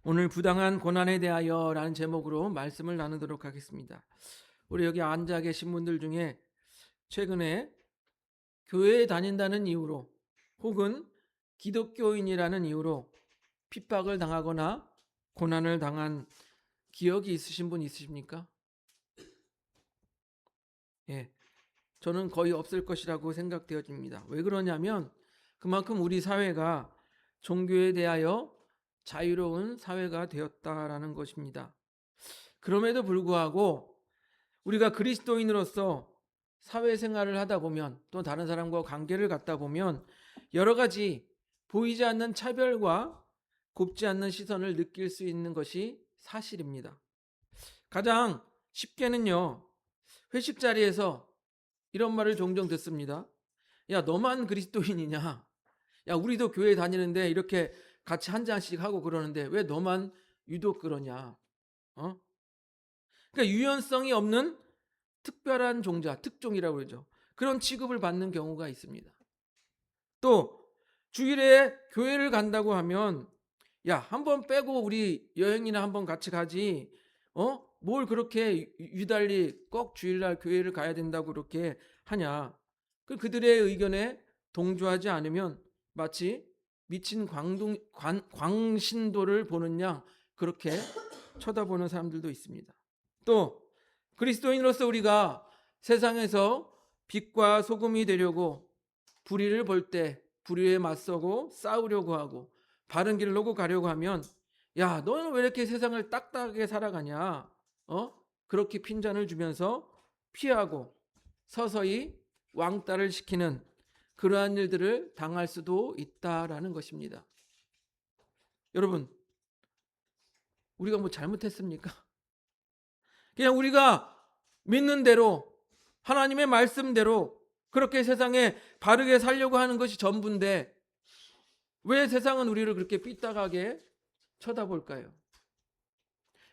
오늘 부당한 고난에 대하여 라는 제목으로 말씀을 나누도록 하겠습니다. 우리 여기 앉아 계신 분들 중에 최근에 교회에 다닌다는 이유로 혹은 기독교인이라는 이유로 핍박을 당하거나 고난을 당한 기억이 있으신 분 있으십니까? 예, 저는 거의 없을 것이라고 생각되어집니다. 왜 그러냐면 그만큼 우리 사회가 종교에 대하여 자유로운 사회가 되었다라는 것입니다. 그럼에도 불구하고 우리가 그리스도인으로서 사회생활을 하다 보면 또 다른 사람과 관계를 갖다 보면 여러 가지 보이지 않는 차별과 곱지 않는 시선을 느낄 수 있는 것이 사실입니다. 가장 쉽게는요, 회식 자리에서 이런 말을 종종 듣습니다. 야, 너만 그리스도인이냐? 야, 우리도 교회 다니는데 이렇게 같이 한 잔씩 하고 그러는데 왜 너만 유독 그러냐? 어? 그러니까 유연성이 없는 특별한 종자, 특종이라고 그러죠. 그런 취급을 받는 경우가 있습니다. 또 주일에 교회를 간다고 하면 야, 한번 빼고 우리 여행이나 한번 같이 가지. 뭘 그렇게 유달리 꼭 주일날 교회를 가야 된다고 그렇게 하냐. 그들의 의견에 동조하지 않으면 마치 미친 광신도를 보는 양 그렇게 쳐다보는 사람들도 있습니다. 또 그리스도인으로서 우리가 세상에서 빛과 소금이 되려고 불의를 볼 때 불의에 맞서고 싸우려고 하고 바른 길로 가려고 하면 야, 너는 왜 이렇게 세상을 딱딱하게 살아가냐? 그렇게 핀잔을 주면서 피하고 서서히 왕따를 시키는 그러한 일들을 당할 수도 있다라는 것입니다. 여러분, 우리가 뭐 잘못했습니까? 그냥 우리가 믿는 대로 하나님의 말씀대로 그렇게 세상에 바르게 살려고 하는 것이 전부인데 왜 세상은 우리를 그렇게 삐딱하게 쳐다볼까요?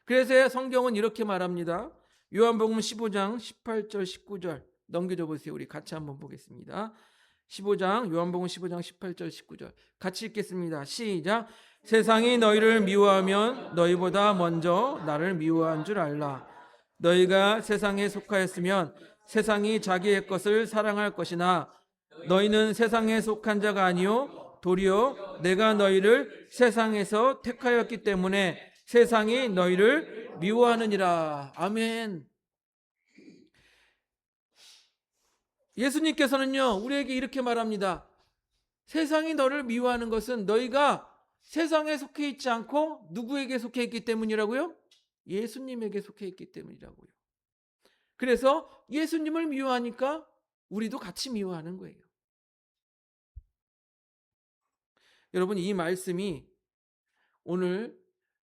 그래서 성경은 이렇게 말합니다. 요한복음 15장 18절 19절 넘겨줘 보세요. 우리 같이 한번 보겠습니다. 15장 요한복음 15장 18절 19절 같이 읽겠습니다. 시작. 세상이 너희를 미워하면 너희보다 먼저 나를 미워한 줄 알라. 너희가 세상에 속하였으면 세상이 자기의 것을 사랑할 것이나 너희는 세상에 속한 자가 아니요 도리어 내가 너희를 세상에서 택하였기 때문에 세상이 너희를 미워하느니라. 아멘. 예수님께서는요 우리에게 이렇게 말합니다. 세상이 너를 미워하는 것은 너희가 세상에 속해 있지 않고 누구에게 속해 있기 때문이라고요? 예수님에게 속해 있기 때문이라고요. 그래서 예수님을 미워하니까 우리도 같이 미워하는 거예요. 여러분, 이 말씀이 오늘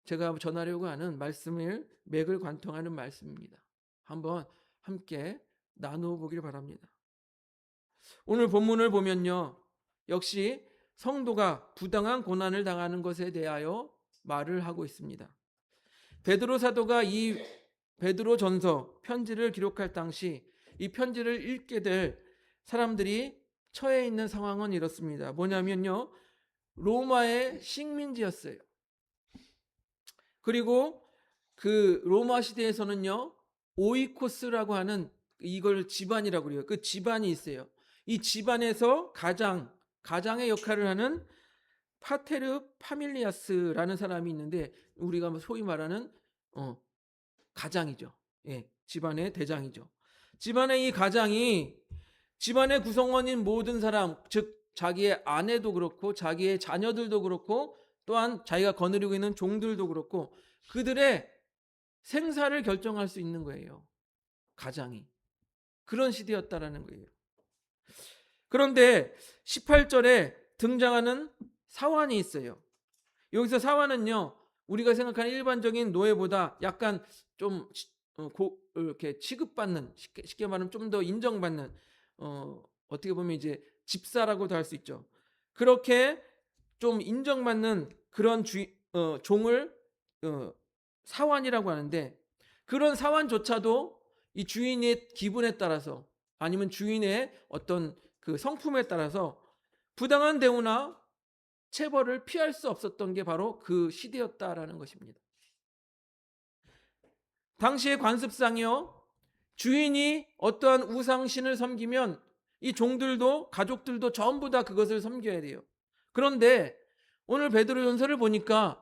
제가 전하려고 하는 말씀을 맥을 관통하는 말씀입니다. 한번 함께 나누어 보기를 바랍니다. 오늘 본문을 보면요, 역시 성도가 부당한 고난을 당하는 것에 대하여 말을 하고 있습니다. 베드로 사도가 이 베드로 전서 편지를 기록할 당시 이 편지를 읽게 될 사람들이 처해 있는 상황은 이렇습니다. 뭐냐면요, 로마의 식민지였어요. 그리고 그 로마 시대에서는요, 오이코스라고 하는 이걸 집안이라고 그래요. 그 집안이 있어요. 이 집안에서 가장의 역할을 하는 파테르 파밀리아스라는 사람이 있는데 우리가 소위 말하는 가장이죠. 예, 집안의 대장이죠. 집안의 이 가장이 집안의 구성원인 모든 사람, 즉 자기의 아내도 그렇고 자기의 자녀들도 그렇고 또한 자기가 거느리고 있는 종들도 그렇고 그들의 생사를 결정할 수 있는 거예요. 가장이. 그런 시대였다라는 거예요. 그런데 18절에 등장하는 사환이 있어요. 여기서 사환은요, 우리가 생각하는 일반적인 노예보다 약간 좀 이렇게 취급받는, 쉽게 말하면 좀 더 인정받는, 어떻게 보면 이제 집사라고도 할 수 있죠. 그렇게 좀 인정받는 그런 종을 사환이라고 하는데, 그런 사환조차도 이 주인의 기분에 따라서 아니면 주인의 어떤 그 성품에 따라서 부당한 대우나 체벌을 피할 수 없었던 게 바로 그 시대였다라는 것입니다. 당시의 관습상이요, 주인이 어떠한 우상신을 섬기면 이 종들도 가족들도 전부 다 그것을 섬겨야 돼요. 그런데 오늘 베드로전서를 보니까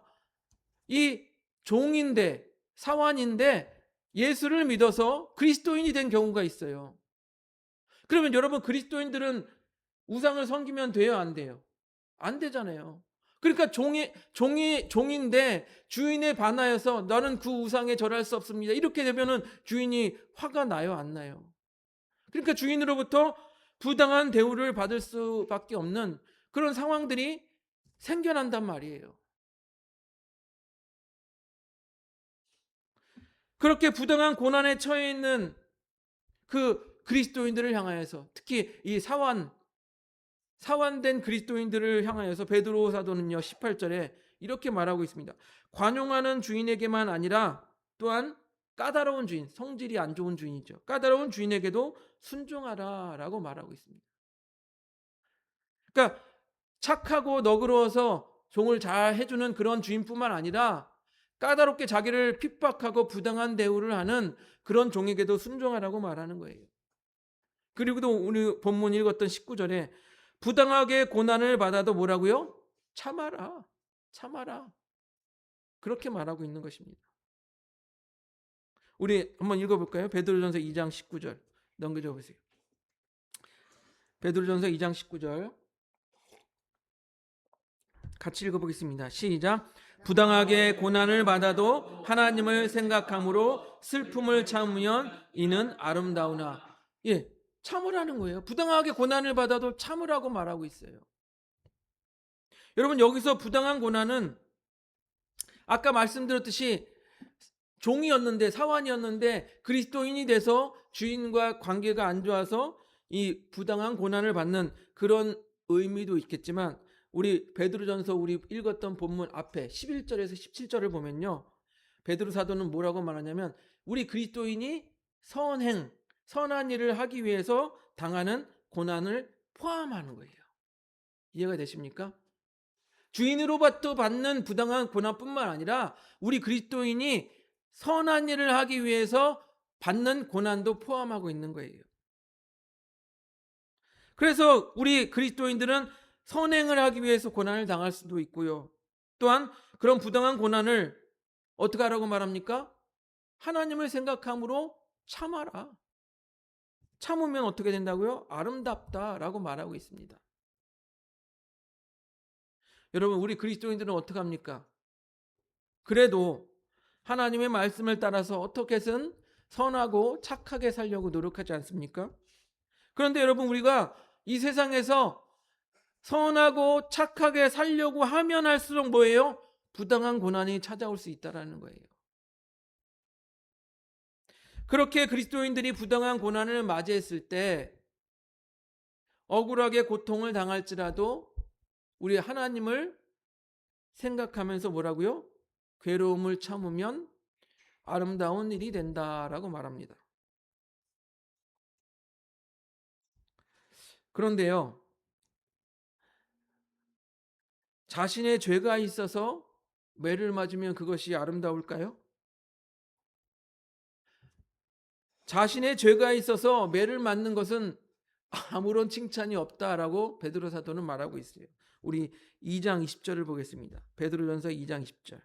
이 종인데, 사환인데 예수를 믿어서 그리스도인이 된 경우가 있어요. 그러면 여러분, 그리스도인들은 우상을 섬기면 돼요, 안 돼요? 안 되잖아요. 그러니까 종인데 주인에 반하여서 나는 그 우상에 절할 수 없습니다, 이렇게 되면은 주인이 화가 나요, 안 나요? 그러니까 주인으로부터 부당한 대우를 받을 수밖에 없는 그런 상황들이 생겨난단 말이에요. 그렇게 부당한 고난에 처해 있는 그 그리스도인들을 향하여서, 특히 이 사환된 그리스도인들을 향하여서 베드로 사도는요 18절에 이렇게 말하고 있습니다. 관용하는 주인에게만 아니라 또한 까다로운 주인, 성질이 안 좋은 주인이죠, 까다로운 주인에게도 순종하라 라고 말하고 있습니다. 그러니까 착하고 너그러워서 종을 잘 해주는 그런 주인뿐만 아니라 까다롭게 자기를 핍박하고 부당한 대우를 하는 그런 종에게도 순종하라고 말하는 거예요. 그리고 또 우리 본문 읽었던 19절에 부당하게 고난을 받아도 뭐라고요? 참아라, 참아라, 그렇게 말하고 있는 것입니다. 우리 한번 읽어볼까요? 베드로전서 2장 19절 넘겨줘 보세요. 베드로전서 2장 19절 같이 읽어보겠습니다. 시작. 부당하게 고난을 받아도 하나님을 생각함으로 슬픔을 참으면 이는 아름다우나. 예, 참으라는 거예요. 부당하게 고난을 받아도 참으라고 말하고 있어요. 여러분, 여기서 부당한 고난은 아까 말씀드렸듯이 종이었는데, 사환이었는데 그리스도인이 돼서 주인과 관계가 안 좋아서 이 부당한 고난을 받는 그런 의미도 있겠지만, 우리 베드로전서 우리 읽었던 본문 앞에 11절에서 17절을 보면요, 베드로 사도는 뭐라고 말하냐면 우리 그리스도인이 선한 일을 하기 위해서 당하는 고난을 포함하는 거예요. 이해가 되십니까? 주인으로부터 받는 부당한 고난뿐만 아니라 우리 그리스도인이 선한 일을 하기 위해서 받는 고난도 포함하고 있는 거예요. 그래서 우리 그리스도인들은 선행을 하기 위해서 고난을 당할 수도 있고요, 또한 그런 부당한 고난을 어떻게 하라고 말합니까? 하나님을 생각함으로 참아라. 참으면 어떻게 된다고요? 아름답다라고 말하고 있습니다. 여러분, 우리 그리스도인들은 어떻게 합니까? 그래도 하나님의 말씀을 따라서 어떻게든 선하고 착하게 살려고 노력하지 않습니까? 그런데 여러분, 우리가 이 세상에서 선하고 착하게 살려고 하면 할수록 뭐예요? 부당한 고난이 찾아올 수 있다는 거예요. 그렇게 그리스도인들이 부당한 고난을 맞이했을 때 억울하게 고통을 당할지라도 우리 하나님을 생각하면서 뭐라고요? 괴로움을 참으면 아름다운 일이 된다라고 말합니다. 그런데요, 자신의 죄가 있어서 매를 맞으면 그것이 아름다울까요? 자신의 죄가 있어서 매를 맞는 것은 아무런 칭찬이 없다라고 베드로 사도는 말하고 있어요. 우리 2장 20절을 보겠습니다. 베드로전서 2장 20절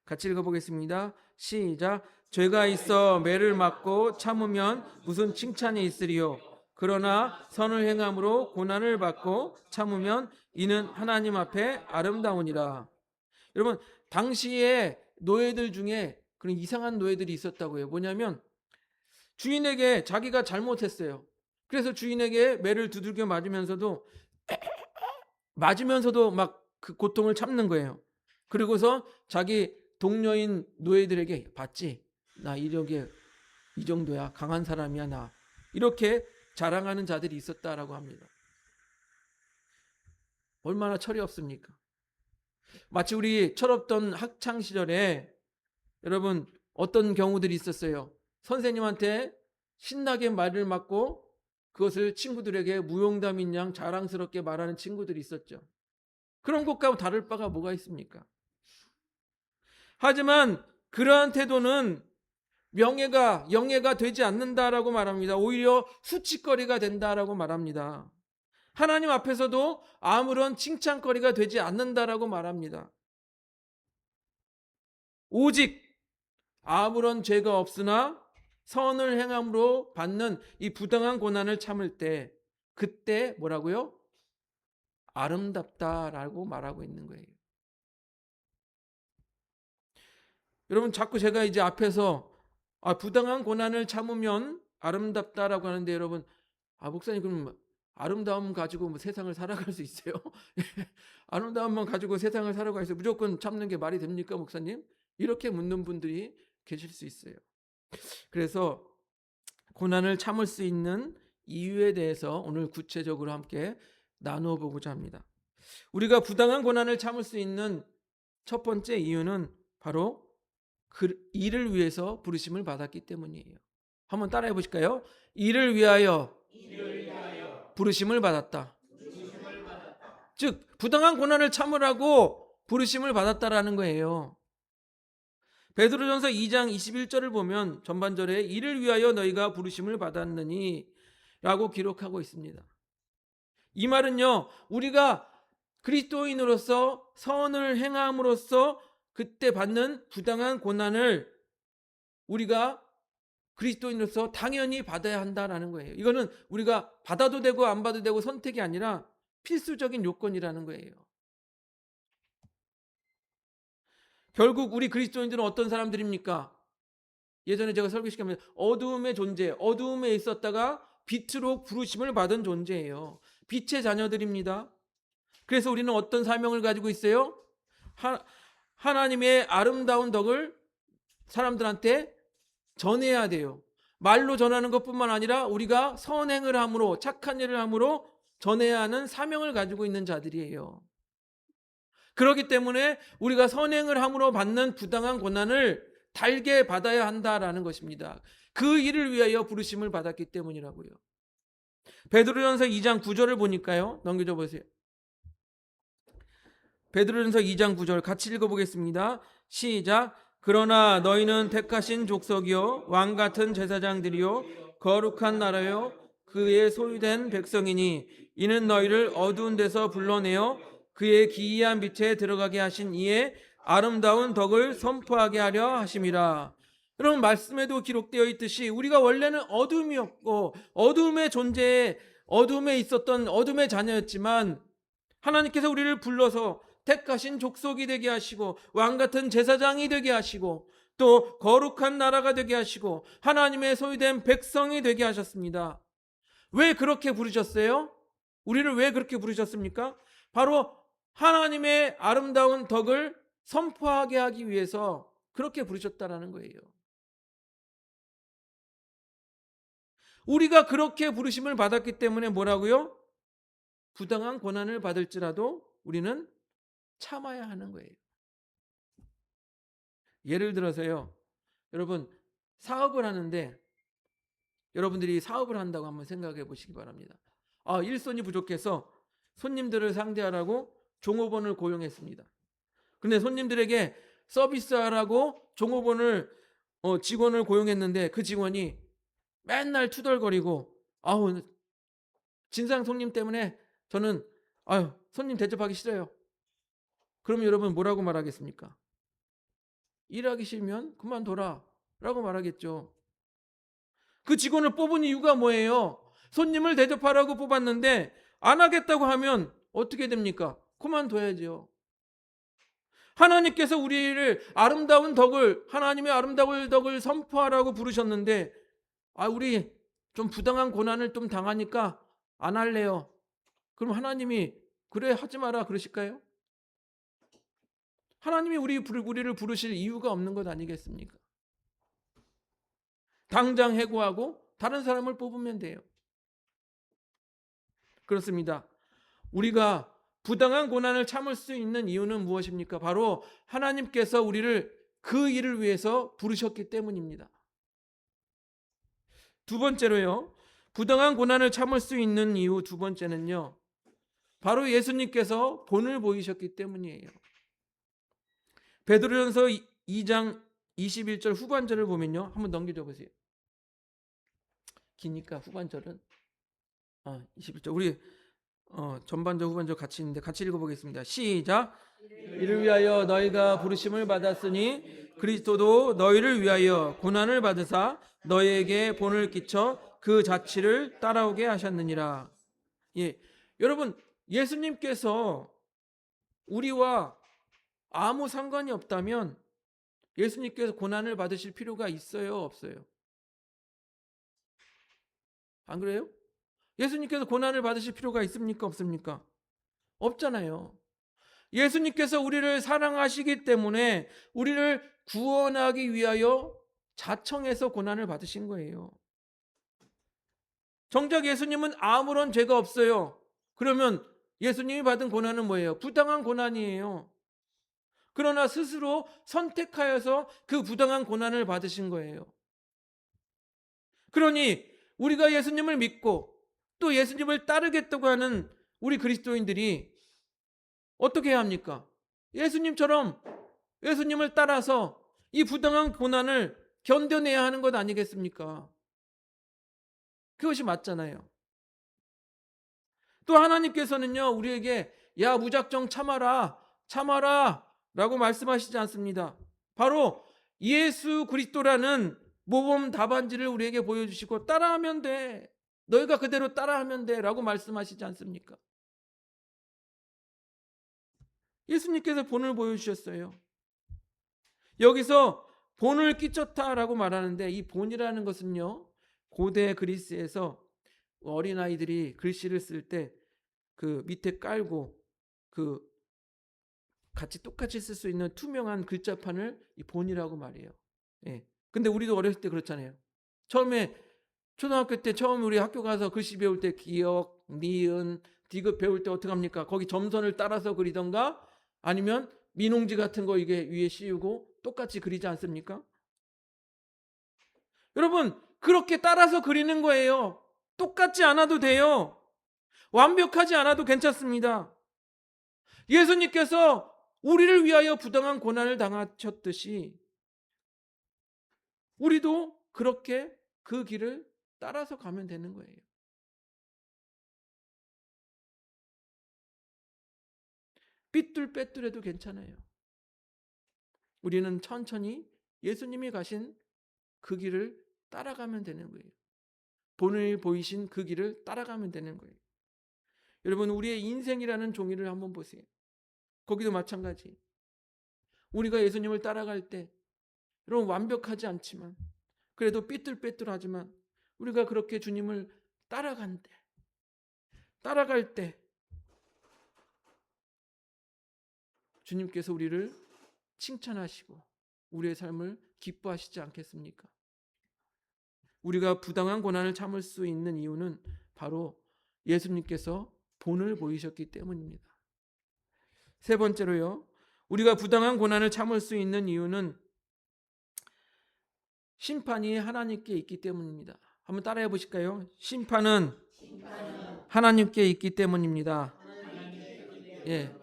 같이 읽어보겠습니다. 시작. 죄가 있어 매를 맞고 참으면 무슨 칭찬이 있으리요? 그러나 선을 행함으로 고난을 받고 참으면 이는 하나님 앞에 아름다우니라. 여러분, 당시에 노예들 중에 그런 이상한 노예들이 있었다고요. 뭐냐면 주인에게 자기가 잘못했어요. 그래서 주인에게 매를 두들겨 맞으면서도 막 그 고통을 참는 거예요. 그리고서 자기 동료인 노예들에게 봤지? 나 이력에 이 정도야. 강한 사람이야 나. 이렇게 자랑하는 자들이 있었다라고 합니다. 얼마나 철이 없습니까? 마치 우리 철없던 학창 시절에 여러분 어떤 경우들이 있었어요. 선생님한테 신나게 말을 맞고 그것을 친구들에게 무용담인 양 자랑스럽게 말하는 친구들이 있었죠. 그런 것과 다를 바가 뭐가 있습니까? 하지만 그러한 태도는 영예가 되지 않는다라고 말합니다. 오히려 수치거리가 된다라고 말합니다. 하나님 앞에서도 아무런 칭찬거리가 되지 않는다라고 말합니다. 오직 아무런 죄가 없으나 선을 행함으로 받는 이 부당한 고난을 참을 때, 그때 뭐라고요? 아름답다라고 말하고 있는 거예요. 여러분, 자꾸 제가 이제 앞에서 부당한 고난을 참으면 아름답다라고 하는데, 여러분, 목사님 그럼 아름다움 가지고 뭐 세상을 살아갈 수 있어요? 아름다움만 가지고 세상을 살아갈 수 있어요? 무조건 참는 게 말이 됩니까, 목사님? 이렇게 묻는 분들이 계실 수 있어요. 그래서 고난을 참을 수 있는 이유에 대해서 오늘 구체적으로 함께 나누어 보고자 합니다. 우리가 부당한 고난을 참을 수 있는 첫 번째 이유는 바로 그 이를 위해서 부르심을 받았기 때문이에요. 한번 따라해 보실까요? 이를 위하여 부르심을 받았다. 즉 부당한 고난을 참으라고 부르심을 받았다라는 거예요. 베드로전서 2장 21절을 보면 전반절에 이를 위하여 너희가 부르심을 받았느니 라고 기록하고 있습니다. 이 말은요, 우리가 그리스도인으로서 선을 행함으로써 그때 받는 부당한 고난을 우리가 그리스도인으로서 당연히 받아야 한다라는 거예요. 이거는 우리가 받아도 되고 안 받아도 되고 선택이 아니라 필수적인 요건이라는 거예요. 결국 우리 그리스도인들은 어떤 사람들입니까? 예전에 제가 설교 시간에 어두움의 존재, 어두움에 있었다가 빛으로 부르심을 받은 존재예요. 빛의 자녀들입니다. 그래서 우리는 어떤 사명을 가지고 있어요? 하나님의 아름다운 덕을 사람들한테 전해야 돼요. 말로 전하는 것뿐만 아니라 우리가 선행을 함으로, 착한 일을 함으로 전해야 하는 사명을 가지고 있는 자들이에요. 그렇기 때문에 우리가 선행을 함으로 받는 부당한 고난을 달게 받아야 한다라는 것입니다. 그 일을 위하여 부르심을 받았기 때문이라고요. 베드로전서 2장 9절을 보니까요. 넘겨줘 보세요. 베드로전서 2장 9절 같이 읽어보겠습니다. 시작. 그러나 너희는 택하신 족속이요 왕 같은 제사장들이요 거룩한 나라요 그의 소유된 백성이니 이는 너희를 어두운 데서 불러내어 그의 기이한 빛에 들어가게 하신 이의 아름다운 덕을 선포하게 하려 하심이라. 여러분, 말씀에도 기록되어 있듯이 우리가 원래는 어둠이었고 어둠의 존재에 어둠에 있었던 어둠의 자녀였지만 하나님께서 우리를 불러서 택하신 족속이 되게 하시고 왕같은 제사장이 되게 하시고 또 거룩한 나라가 되게 하시고 하나님의 소유된 백성이 되게 하셨습니다. 왜 그렇게 부르셨어요? 우리를 왜 그렇게 부르셨습니까? 바로 하나님의 아름다운 덕을 선포하게 하기 위해서 그렇게 부르셨다라는 거예요. 우리가 그렇게 부르심을 받았기 때문에 뭐라고요? 부당한 고난을 받을지라도 우리는 참아야 하는 거예요. 예를 들어서요, 여러분 사업을 하는데 여러분들이 사업을 한다고 한번 생각해 보시기 바랍니다. 일손이 부족해서 손님들을 상대하라고 종업원을 고용했습니다. 근데 손님들에게 서비스하라고 직원을 고용했는데 그 직원이 맨날 투덜거리고 진상 손님 때문에 저는 손님 대접하기 싫어요. 그러면 여러분 뭐라고 말하겠습니까? 일하기 싫으면 그만둬라 라고 말하겠죠. 그 직원을 뽑은 이유가 뭐예요? 손님을 대접하라고 뽑았는데 안 하겠다고 하면 어떻게 됩니까? 그만둬야죠. 하나님께서 우리를 하나님의 아름다운 덕을 선포하라고 부르셨는데 우리 좀 부당한 고난을 좀 당하니까 안 할래요. 그럼 하나님이 그래 하지 마라 그러실까요? 하나님이 우리를 부르실 이유가 없는 것 아니겠습니까? 당장 해고하고 다른 사람을 뽑으면 돼요. 그렇습니다. 우리가 부당한 고난을 참을 수 있는 이유는 무엇입니까? 바로 하나님께서 우리를 그 일을 위해서 부르셨기 때문입니다. 두 번째로요, 부당한 고난을 참을 수 있는 이유 두 번째는요, 바로 예수님께서 본을 보이셨기 때문이에요. 베드로전서 2장 21절 후반절을 보면요, 한번 넘겨줘 보세요. 기니까 후반절은 21절 우리 전반절 후반절 같이 있는데 같이 읽어보겠습니다. 시작. 이를 위하여 너희가 부르심을 받았으니 그리스도도 너희를 위하여 고난을 받으사 너희에게 본을 끼쳐 그 자취를 따라오게 하셨느니라. 예, 여러분, 예수님께서 우리와 아무 상관이 없다면 예수님께서 고난을 받으실 필요가 있어요, 없어요? 안 그래요? 예수님께서 고난을 받으실 필요가 있습니까, 없습니까? 없잖아요. 예수님께서 우리를 사랑하시기 때문에 우리를 구원하기 위하여 자청해서 고난을 받으신 거예요. 정작 예수님은 아무런 죄가 없어요. 그러면 예수님이 받은 고난은 뭐예요? 부당한 고난이에요. 그러나 스스로 선택하여서 그 부당한 고난을 받으신 거예요. 그러니 우리가 예수님을 믿고 또 예수님을 따르겠다고 하는 우리 그리스도인들이 어떻게 해야 합니까? 예수님처럼 예수님을 따라서 이 부당한 고난을 견뎌내야 하는 것 아니겠습니까? 그것이 맞잖아요. 또 하나님께서는요, 우리에게 야, 무작정 참아라, 참아라 라고 말씀하시지 않습니다. 바로 예수 그리스도라는 모범 답안지를 우리에게 보여주시고 따라하면 돼, 너희가 그대로 따라하면 돼 라고 말씀하시지 않습니까? 예수님께서 본을 보여주셨어요. 여기서 본을 끼쳤다라고 말하는데, 이 본이라는 것은요, 고대 그리스에서 어린아이들이 글씨를 쓸 때 그 밑에 깔고 그 같이 똑같이 쓸 수 있는 투명한 글자판을 이 본이라고 말해요. 예. 근데 우리도 어렸을 때 그렇잖아요. 처음에 초등학교 때 처음 우리 학교 가서 글씨 배울 때 기역, 니은, 디귿 배울 때 어떻게 합니까? 거기 점선을 따라서 그리던가 아니면 민홍지 같은 거 이게 위에 씌우고 똑같이 그리지 않습니까? 여러분, 그렇게 따라서 그리는 거예요. 똑같지 않아도 돼요. 완벽하지 않아도 괜찮습니다. 예수님께서 우리를 위하여 부당한 고난을 당하셨듯이 우리도 그렇게 그 길을 따라서 가면 되는 거예요. 삐뚤빼뚤해도 괜찮아요. 우리는 천천히 예수님이 가신 그 길을 따라가면 되는 거예요. 본을 보이신 그 길을 따라가면 되는 거예요. 여러분, 우리의 인생이라는 종이를 한번 보세요. 거기도 마찬가지. 우리가 예수님을 따라갈 때 여러분, 완벽하지 않지만 그래도 삐뚤빼뚤하지만 우리가 그렇게 주님을 따라갈 때 주님께서 우리를 칭찬하시고 우리의 삶을 기뻐하시지 않겠습니까? 우리가 부당한 고난을 참을 수 있는 이유는 바로 예수님께서 본을 보이셨기 때문입니다. 세 번째로요, 우리가 부당한 고난을 참을 수 있는 이유는 심판이 하나님께 있기 때문입니다. 한번 따라해 보실까요? 심판은 하나님께 있기 때문입니다. 예,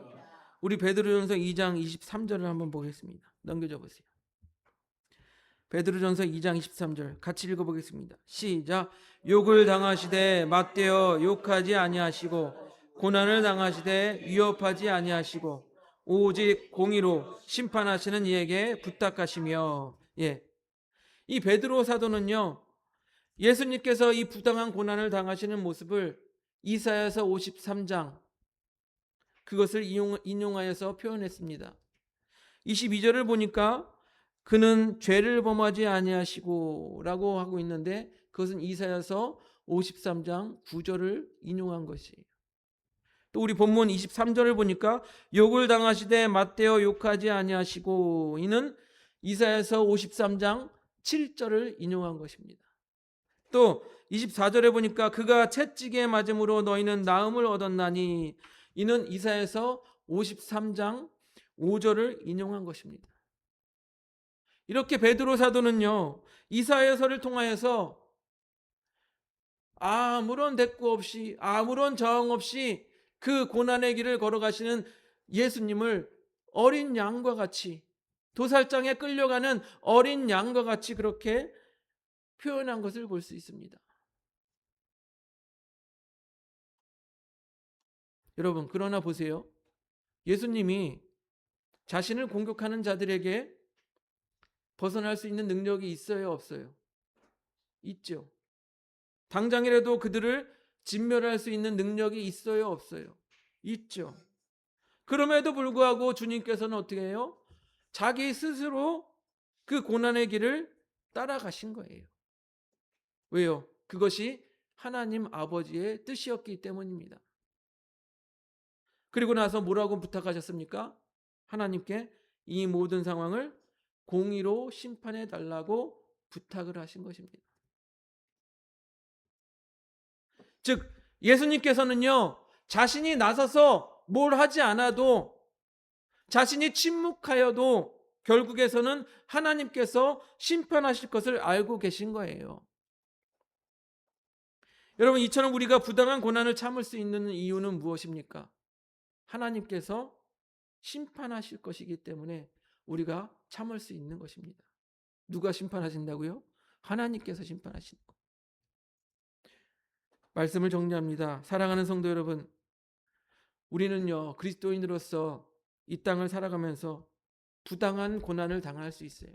우리 베드로전서 2장 23절을 한번 보겠습니다. 넘겨줘 보세요. 베드로전서 2장 23절 같이 읽어보겠습니다. 시작. 욕을 당하시되 맞대어 욕하지 아니하시고 고난을 당하시되 위협하지 아니하시고 오직 공의로 심판하시는 이에게 부탁하시며. 예, 이 베드로 사도는요, 예수님께서 이 부당한 고난을 당하시는 모습을 이사야서 53장 그것을 인용하여서 표현했습니다. 22절을 보니까 그는 죄를 범하지 아니하시고 라고 하고 있는데 그것은 이사야서 53장 9절을 인용한 것이에요. 또 우리 본문 23절을 보니까 욕을 당하시되 맞대어 욕하지 아니하시고, 이는 이사야서 53장 7절을 인용한 것입니다. 또 24절에 보니까 그가 채찍에 맞음으로 너희는 나음을 얻었나니, 이는 이사야서 53장 5절을 인용한 것입니다. 이렇게 베드로 사도는요, 이사야서를 통하여서 아무런 대꾸 없이, 아무런 저항 없이 그 고난의 길을 걸어가시는 예수님을 어린 양과 같이, 도살장에 끌려가는 어린 양과 같이 그렇게 표현한 것을 볼 수 있습니다. 여러분, 그러나 보세요. 예수님이 자신을 공격하는 자들에게 벗어날 수 있는 능력이 있어요, 없어요? 있죠. 당장이라도 그들을 진멸할 수 있는 능력이 있어요, 없어요? 있죠. 그럼에도 불구하고 주님께서는 어떻게 해요? 자기 스스로 그 고난의 길을 따라가신 거예요. 왜요? 그것이 하나님 아버지의 뜻이었기 때문입니다. 그리고 나서 뭐라고 부탁하셨습니까? 하나님께 이 모든 상황을 공의로 심판해 달라고 부탁을 하신 것입니다. 즉 예수님께서는요, 자신이 나서서 뭘 하지 않아도, 자신이 침묵하여도 결국에서는 하나님께서 심판하실 것을 알고 계신 거예요. 여러분, 이처럼 우리가 부당한 고난을 참을 수 있는 이유는 무엇입니까? 하나님께서 심판하실 것이기 때문에 우리가 참을 수 있는 것입니다. 누가 심판하신다고요? 하나님께서 심판하시는 것. 말씀을 정리합니다. 사랑하는 성도 여러분, 우리는요, 그리스도인으로서 이 땅을 살아가면서 부당한 고난을 당할 수 있어요.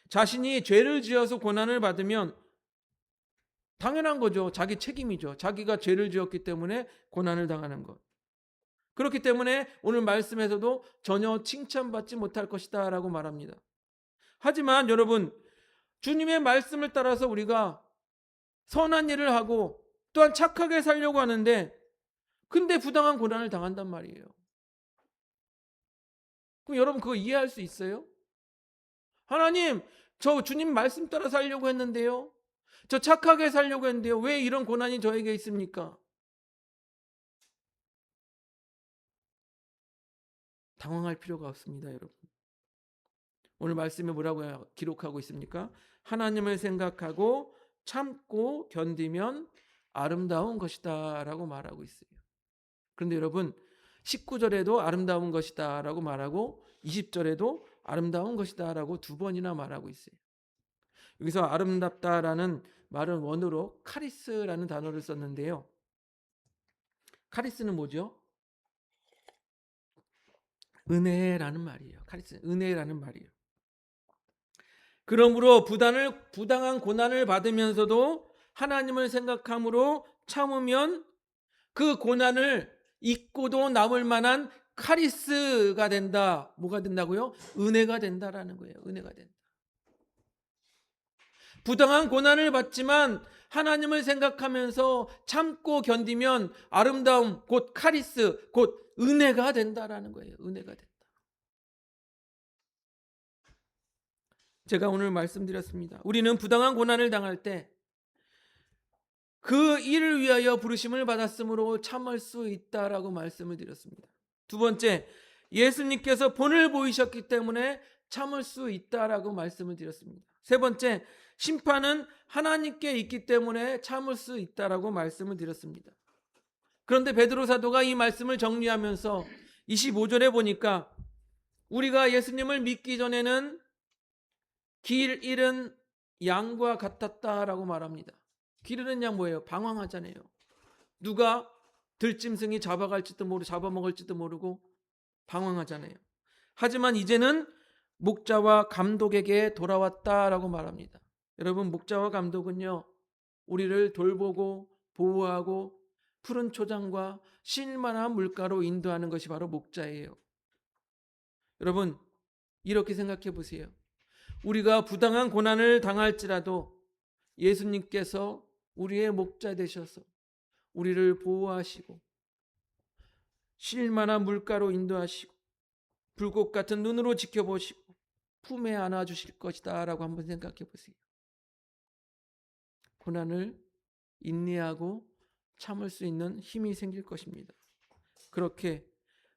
자신이 죄를 지어서 고난을 받으면 당연한 거죠. 자기 책임이죠. 자기가 죄를 지었기 때문에 고난을 당하는 것. 그렇기 때문에 오늘 말씀에서도 전혀 칭찬받지 못할 것이다 라고 말합니다. 하지만 여러분, 주님의 말씀을 따라서 우리가 선한 일을 하고 또한 착하게 살려고 하는데, 근데 부당한 고난을 당한단 말이에요. 그럼 여러분 그거 이해할 수 있어요? 하나님, 저 주님 말씀 따라 살려고 했는데요, 저 착하게 살려고 했는데요, 왜 이런 고난이 저에게 있습니까? 당황할 필요가 없습니다, 여러분. 오늘 말씀에 뭐라고 기록하고 있습니까? 하나님을 생각하고 참고 견디면 아름다운 것이다 라고 말하고 있어요. 그런데 여러분, 19절에도 아름다운 것이다 라고 말하고 20절에도 아름다운 것이다 라고 두 번이나 말하고 있어요. 여기서 아름답다라는 말은 원어로 카리스라는 단어를 썼는데요, 카리스는 뭐죠? 은혜라는 말이에요. 카리스, 은혜라는 말이에요. 그러므로 부당한 고난을 받으면서도 하나님을 생각함으로 참으면 그 고난을 잊고도 남을 만한 카리스가 된다. 뭐가 된다고요? 은혜가 된다라는 거예요. 은혜가 된다. 부당한 고난을 받지만 하나님을 생각하면서 참고 견디면 아름다움, 곧 카리스, 곧 은혜가 된다라는 거예요. 은혜가 된다. 제가 오늘 말씀드렸습니다. 우리는 부당한 고난을 당할 때 그 일을 위하여 부르심을 받았으므로 참을 수 있다라고 말씀을 드렸습니다. 두 번째, 예수님께서 본을 보이셨기 때문에 참을 수 있다라고 말씀을 드렸습니다. 세 번째, 심판은 하나님께 있기 때문에 참을 수 있다라고 말씀을 드렸습니다. 그런데 베드로 사도가 이 말씀을 정리하면서 25절에 보니까 우리가 예수님을 믿기 전에는 길 잃은 양과 같았다라고 말합니다. 길 잃은 양 뭐예요? 방황하잖아요. 누가 들짐승이 잡아갈지도 모르고 잡아먹을지도 모르고 방황하잖아요. 하지만 이제는 목자와 감독에게 돌아왔다라고 말합니다. 여러분, 목자와 감독은요, 우리를 돌보고 보호하고 푸른 초장과 쉴만한 물가로 인도하는 것이 바로 목자예요. 여러분, 이렇게 생각해 보세요. 우리가 부당한 고난을 당할지라도 예수님께서 우리의 목자 되셔서 우리를 보호하시고 쉴만한 물가로 인도하시고 불꽃 같은 눈으로 지켜보시고 품에 안아주실 것이다 라고 한번 생각해 보세요. 고난을 인내하고 참을 수 있는 힘이 생길 것입니다. 그렇게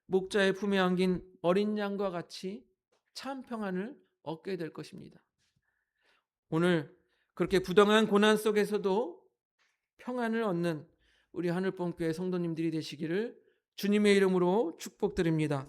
목자의 품에 안긴 어린 양과 같이 참 평안을 얻게 될 것입니다. 오늘 그렇게 부당한 고난 속에서도 평안을 얻는 우리 하늘봄교회 성도님들이 되시기를 주님의 이름으로 축복드립니다.